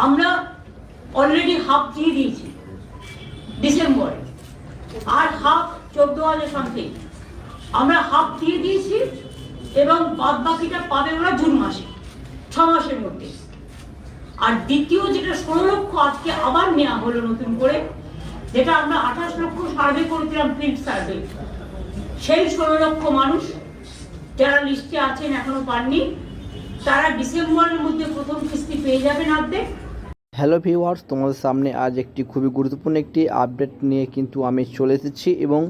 আমরা already half দিয়ে দিয়েছি ডিসেম্বরে, আর হাফ 14,000 সামথিং আমরা হাফ দিয়ে দিয়েছি, এবং বাদ বাকিটা পাবে ওরা জুন মাসে, 6 মাসের মধ্যে। আর দ্বিতীয় যেটা 16 লক্ষ আজকে আবার নেওয়া হলো নতুন করে, যেটা আমরা 28 লক্ষ সার্ভে করেছিলাম, ফিল্ড সার্ভে, সেই 16 লক্ষ মানুষ যারা লিস্টে আছেন এখনো পাননি, তারা ডিসেম্বরের মধ্যে প্রথম কিস্তি পেয়ে যাবেন অর্ধেক। হ্যালো ভিউয়ার্স, তোমাদের সামনে আজ একটি খুবই গুরুত্বপূর্ণ একটি আপডেট নিয়ে কিন্তু আমি চলে এসেছি। এবং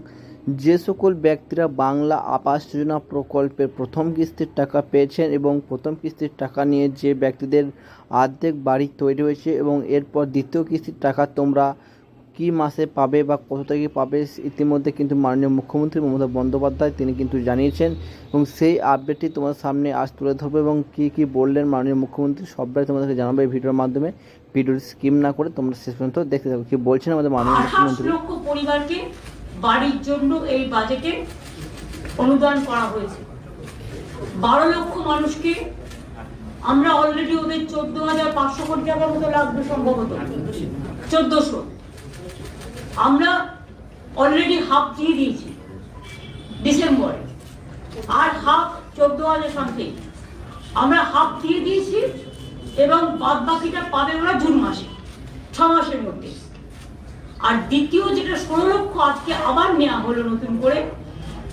যে সকল ব্যক্তিরা বাংলা আবাস যোজনা প্রকল্পের প্রথম কিস্তির টাকা পেয়েছেন এবং প্রথম কিস্তির টাকা নিয়ে যে ব্যক্তিদের অর্ধেক বাড়ি তৈরি হয়েছে এবং এরপর দ্বিতীয় কিস্তির টাকা তোমরা কি মাসে পাবে বা কত তারিখে পাবে, ইতিমধ্যে কিন্তু মাননীয় মুখ্যমন্ত্রী মমতা বন্দ্যোপাধ্যায় তিনি কিন্তু জানিয়েছেন, এবং সেই আপডেটটি তোমাদের সামনে আজ তুলে ধরবো। এবং কী বললেন মাননীয় মুখ্যমন্ত্রী সবটাই তোমাদেরকে জানাবো এই ভিডিওর মাধ্যমে। ভিডিওটি স্কিপ না করে তোমরা শেষ পর্যন্ত দেখতে থাকো কি বলছেন আমাদের মাননীয় মুখ্যমন্ত্রী। 28 লক্ষ পরিবারকে বাড়ির জন্য এই বাজেটে অনুদান করা হয়েছে। 12 লক্ষ মানুষকে আমরা অলরেডি ওদের 14,500 কোটি টাকার মতো লাগবে, সম্ভবত 1400, আমরা অলরেডি হাফ দিয়ে দিয়েছি ডিসেম্বরে, আর হাফ 14,000 সামথিং আমরা হাফ দিয়ে দিয়েছি, এবং বাদ বাকিটা পাবে ওরা জুন মাসে, 6 মাসের মধ্যে। আর দ্বিতীয় যেটা 16 লক্ষ আজকে আবার নেওয়া হলো নতুন করে,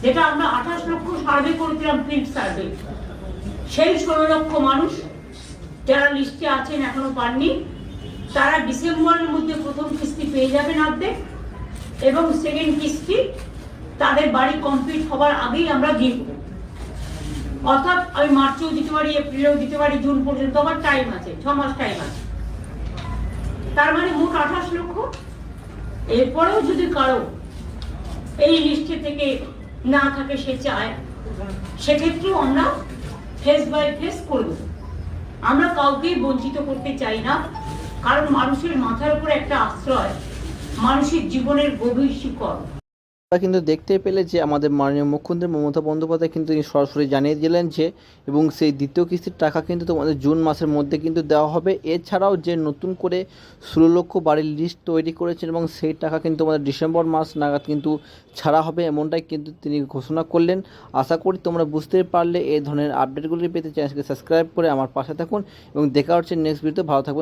যেটা আমরা 28 লক্ষ সার্ভে করেছিলাম, ফিল্ড সার্ভে, সেই 16 লক্ষ মানুষ যারা লিস্টে আছেন এখনো পাননি, তারা ডিসেম্বরের মধ্যে প্রথম কিস্তি পেয়ে যাবেন অর্ধেক, এবং সেকেন্ড কিস্তি তাদের বাড়ি কমপ্লিট হবার আগেই আমরা দিয়ে দেবো। অর্থাৎ আমি মার্চেও দিতে পারি, এপ্রিলেও দিতে পারি, জুন পর্যন্ত আমার টাইম আছে, 6 মাস টাইম আছে। তার মানে মোট 28 লক্ষ। এরপরেও যদি কারো এই লিস্টে থেকে না থাকে, সে চায়, সেক্ষেত্রেও আমরা ফেস বাই ফেস করব। আমরা কাউকেই বঞ্চিত করতে চাই না, কারণ মানুষের মাথার উপর একটা আশ্রয় মানুষের জীবনের গভীর শিকড়। কিন্তু দেখতে পেলে যে আমাদের মাননীয় মুখ্যমন্ত্রী মমতা বন্দ্যোপাধ্যায় কিন্তু সরাসরি জানিয়ে দিলেন যে, এবং সেই দ্বিতীয় কিস্তির টাকা কিন্তু তোমাদের জুন মাসের মধ্যে কিন্তু দেওয়া হবে। এছাড়াও যে নতুন করে 16 লক্ষ বাড়ির লিস্ট তৈরি করেছেন এবং সেই টাকা কিন্তু আমাদের ডিসেম্বর মাস নাগাদ কিন্তু ছাড়া হবে, এমনটাই কিন্তু তিনি ঘোষণা করলেন। আশা করি তোমরা বুঝতে পারলে। এই ধরনের আপডেটগুলি পেতে চ্যানেলকে সাবস্ক্রাইব করে আমার পাশে থাকুন, এবং দেখা হচ্ছে নেক্সট ভিডিওতে। ভালো থাকুন।